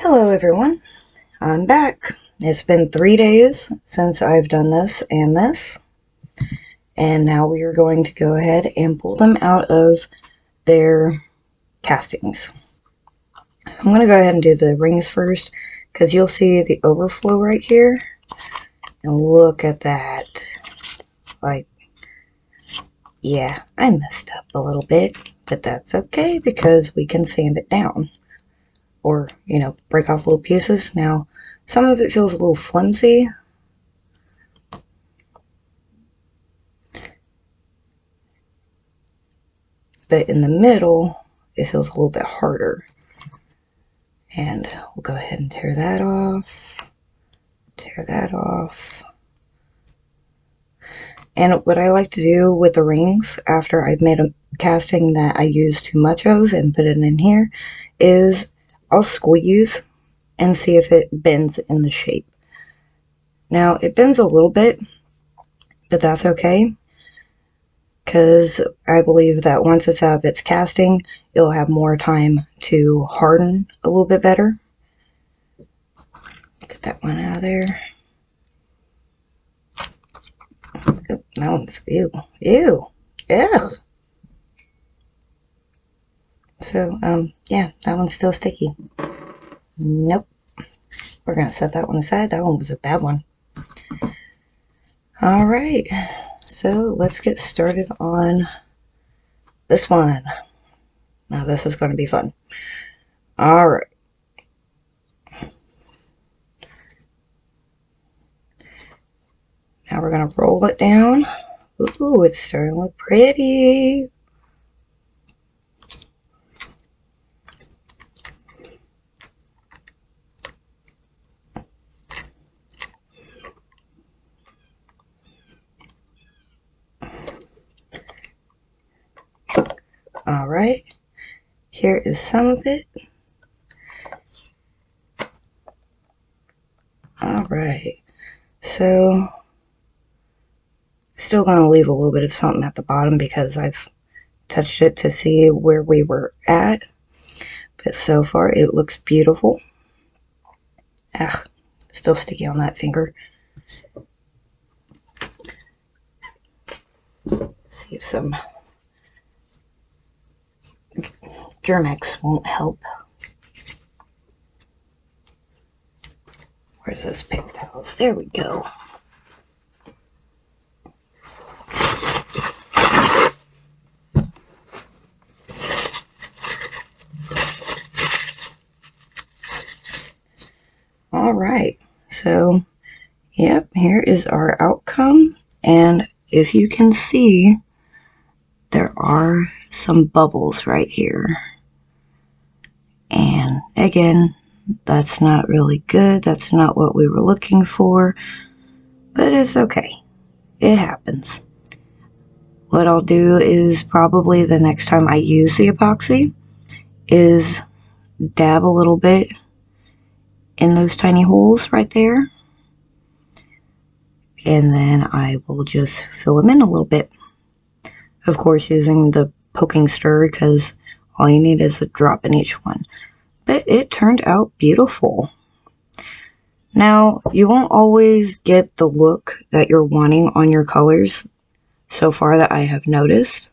Hello everyone, I'm back. It's been 3 days since I've done this, and now we are going to go ahead and pull them out of their castings. I'm going to go ahead and do the rings first, because you'll see the overflow right here, and look at that. Like, yeah, I messed up a little bit, but that's okay, because we can sand it down. Or, break off little pieces. Now, some of it feels a little flimsy. But in the middle, it feels a little bit harder. And we'll go ahead and tear that off. Tear that off. And what I like to do with the rings, after I've made a casting that I use too much of and put it in here, is I'll squeeze and see if it bends in the shape. Now, it bends a little bit, but that's okay, because I believe that once it's out of its casting, it'll have more time to harden a little bit better. Get that one out of there. Oh, that one's ew. Ew. Ew. So, yeah, that one's still sticky. Nope. We're going to set that one aside. That one was a bad one. Alright. So, let's get started on this one. Now, this is going to be fun. Alright. Now we're going to roll it down. Ooh, it's starting to look pretty. Alright. Here is some of it. Alright. So, still going to leave a little bit of something at the bottom because I've touched it to see where we were at. But so far, it looks beautiful. Ah, still sticky on that finger. See if some Germex won't help. Where's those paper towels? There we go. Alright, so, yep, here is our outcome, and if you can see, there are some bubbles right here. And again, that's not really good, that's not what we were looking for, but it's okay, it happens. What I'll do is probably the next time I use the epoxy is dab a little bit in those tiny holes right there, and then I will just fill them in a little bit. Of course, using the poking stir, because all you need is a drop in each one. But it turned out beautiful. Now, you won't always get the look that you're wanting on your colors so far that I have noticed.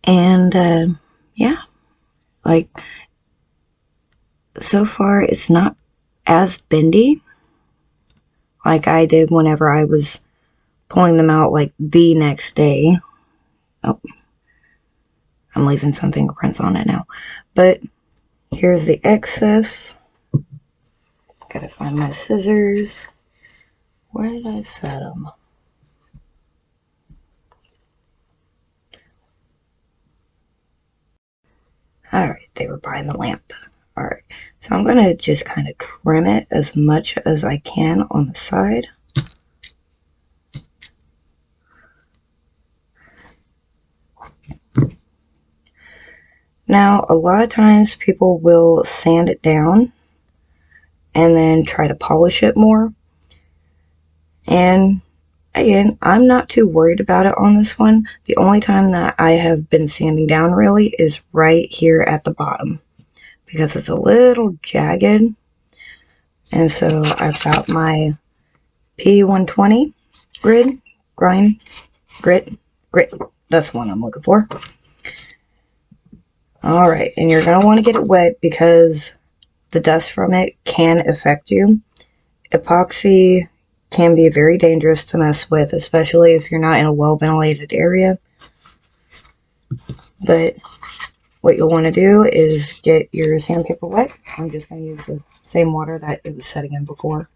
And, yeah, like, so far it's not as bendy like I did whenever I was pulling them out like the next day. Oh, I'm leaving some fingerprints on it now. But here's the excess. Gotta find my scissors. Where did I set them? Alright, they were behind the lamp. Alright, so I'm going to just kind of trim it as much as I can on the side. Now, a lot of times people will sand it down and then try to polish it more. And again, I'm not too worried about it on this one. The only time that I have been sanding down really is right here at the bottom. because it's a little jagged. And so I've got my P120 grit. That's the one I'm looking for. Alright, and you're going to want to get it wet because the dust from it can affect you. Epoxy can be very dangerous to mess with, especially if you're not in a well-ventilated area. But what you'll want to do is get your sandpaper wet. I'm just going to use the same water that it was setting in before.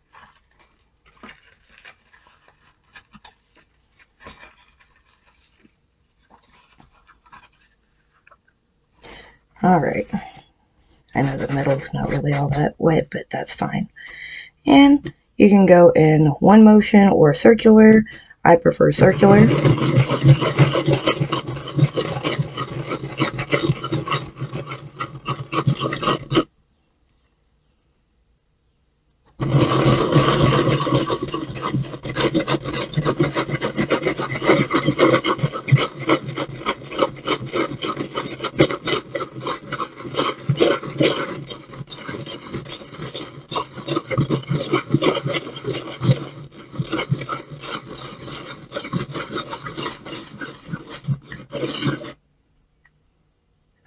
Alright. I know the middle's not really all that wet, but that's fine. And you can go in one motion or circular. I prefer circular.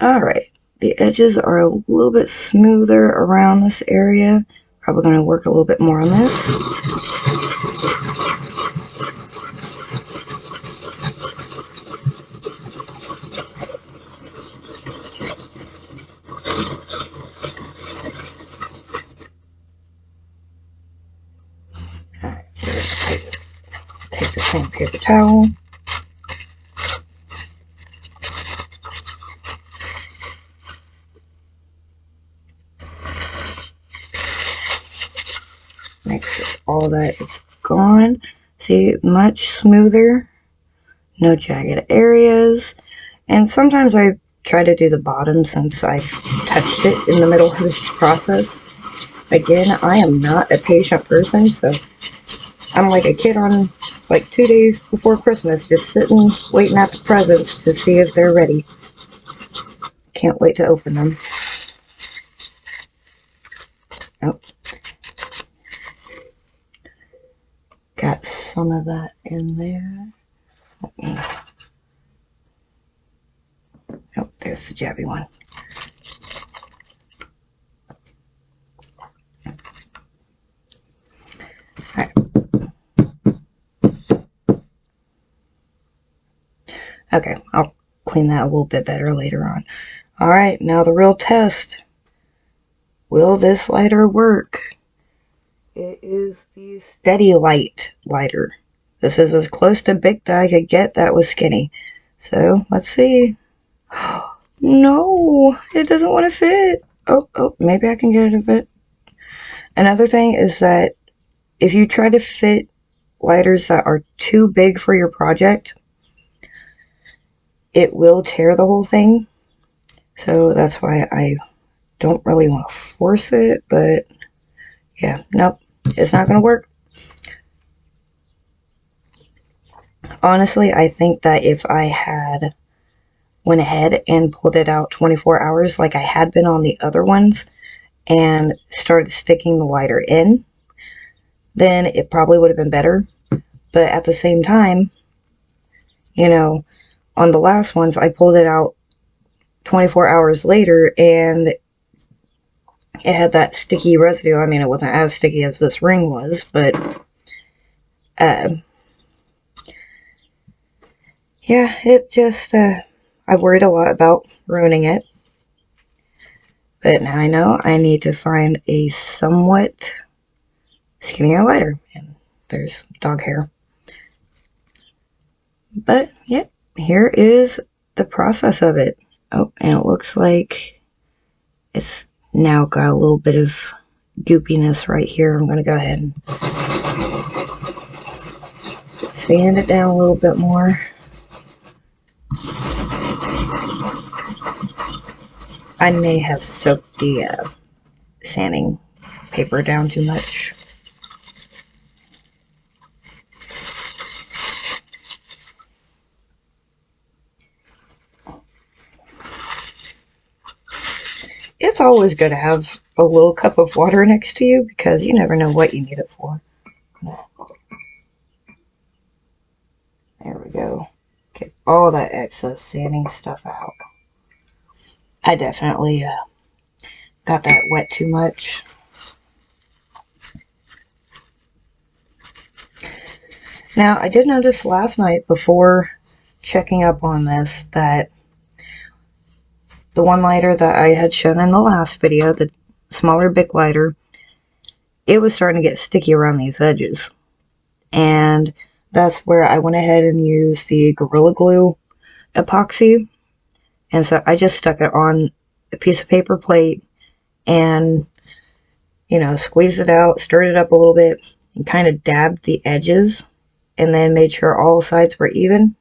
Alright, the edges are a little bit smoother around this area. Probably going to work a little bit more on this. Alright, take the same paper towel. Make sure all that is gone. See, much smoother. No jagged areas. And sometimes I try to do the bottom since I've touched it in the middle of this process. Again, I am not a patient person, so I'm like a kid on like 2 days before Christmas, just sitting, waiting at the presents to see if they're ready. Can't wait to open them. Oh. Got some of that in there. Oh, there's the jabby one. Alright. Okay, I'll clean that a little bit better later on. Alright, now the real test. Will this lighter work? It is the Steady Light lighter. This is as close to Bic that I could get that was skinny. So, let's see. No, it doesn't want to fit. Oh, maybe I can get it a bit. Another thing is that if you try to fit lighters that are too big for your project, it will tear the whole thing. So that's why I don't really want to force it, but yeah, nope, it's not going to work. Honestly, I think that if I had went ahead and pulled it out 24 hours like I had been on the other ones and started sticking the lighter in, then it probably would have been better. But at the same time, you know, on the last ones, I pulled it out 24 hours later and it had that sticky residue. I mean, it wasn't as sticky as this ring was, but yeah, it just, I worried a lot about ruining it. But now I know I need to find a somewhat skinnier lighter. And there's dog hair. But, yep, here is the process of it. Oh, and it looks like it's now got a little bit of goopiness right here. I'm going to go ahead and sand it down a little bit more. I may have soaked the sanding paper down too much. it's always good to have a little cup of water next to you because you never know what you need it for. There we go. Get all that excess sanding stuff out. I definitely got that wet too much. Now, I did notice last night before checking up on this that the one lighter that I had shown in the last video, the smaller Bic lighter, it was starting to get sticky around these edges. And that's where I went ahead and used the Gorilla Glue epoxy. And so I just stuck it on a piece of paper plate and, you know, squeezed it out, stirred it up a little bit, and kind of dabbed the edges, and then made sure all sides were even.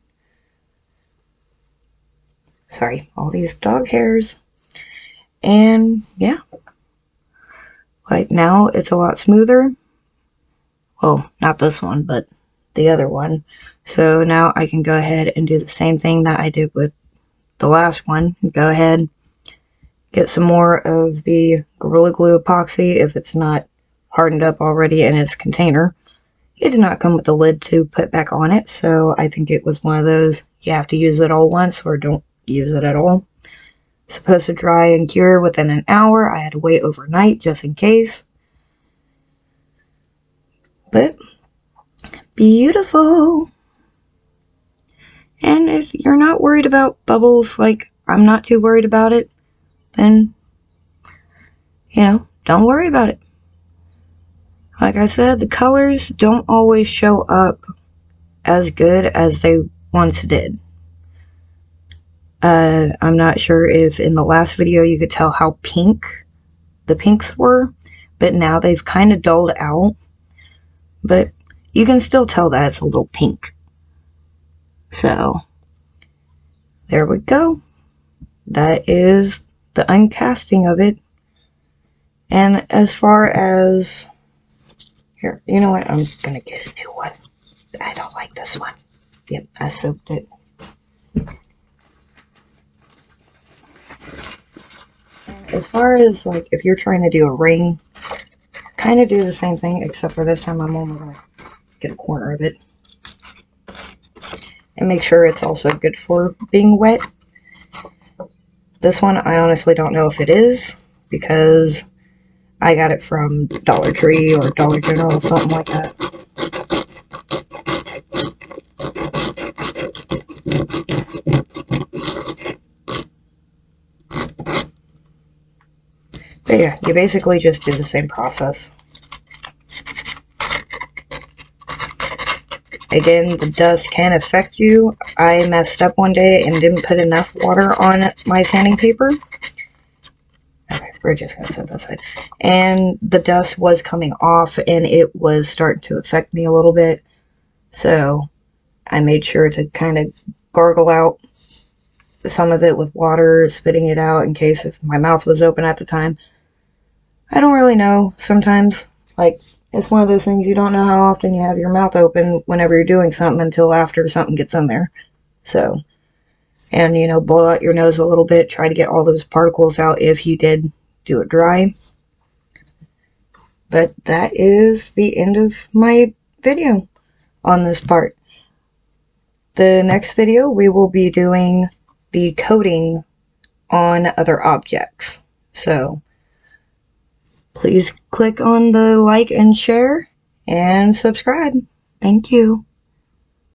Sorry, all these dog hairs. And yeah, like now it's a lot smoother. Well, not this one, but the other one. So now I can go ahead and do the same thing that I did with the last one. Go ahead, get some more of the Gorilla Glue epoxy if it's not hardened up already in its container. It did not come with a lid to put back on it, so I think it was one of those you have to use it all once or don't use it at all. It's supposed to dry and cure within an hour. I had to wait overnight just in case. But beautiful. And if you're not worried about bubbles, like I'm not too worried about it, then, you know, don't worry about it. Like I said, the colors don't always show up as good as they once did. I'm not sure if in the last video you could tell how pink the pinks were, but now they've kind of dulled out. But you can still tell that it's a little pink. So, there we go. That is the uncasting of it. And as far as... Here, you know what? I'm gonna get a new one. I don't like this one. Yep, I soaked it. And as far as, like, if you're trying to do a ring, kind of do the same thing, except for this time I'm only gonna get a corner of it. And make sure it's also good for being wet. This one, I honestly don't know if it is, because I got it from Dollar Tree or Dollar General, something like that. But yeah, you basically just do the same process. Again, the dust can affect you. I messed up one day and didn't put enough water on my sanding paper. Okay, we're just going to set that aside. And the dust was coming off and it was starting to affect me a little bit. So I made sure to kind of gargle out some of it with water, spitting it out in case if my mouth was open at the time. I don't really know sometimes. Like, it's one of those things you don't know how often you have your mouth open whenever you're doing something until after something gets in there. So, and you know, blow out your nose a little bit, try to get all those particles out if you did do it dry. But that is the end of my video on this part. The next video we will be doing the coating on other objects. So, please click on the like and share and subscribe. Thank you.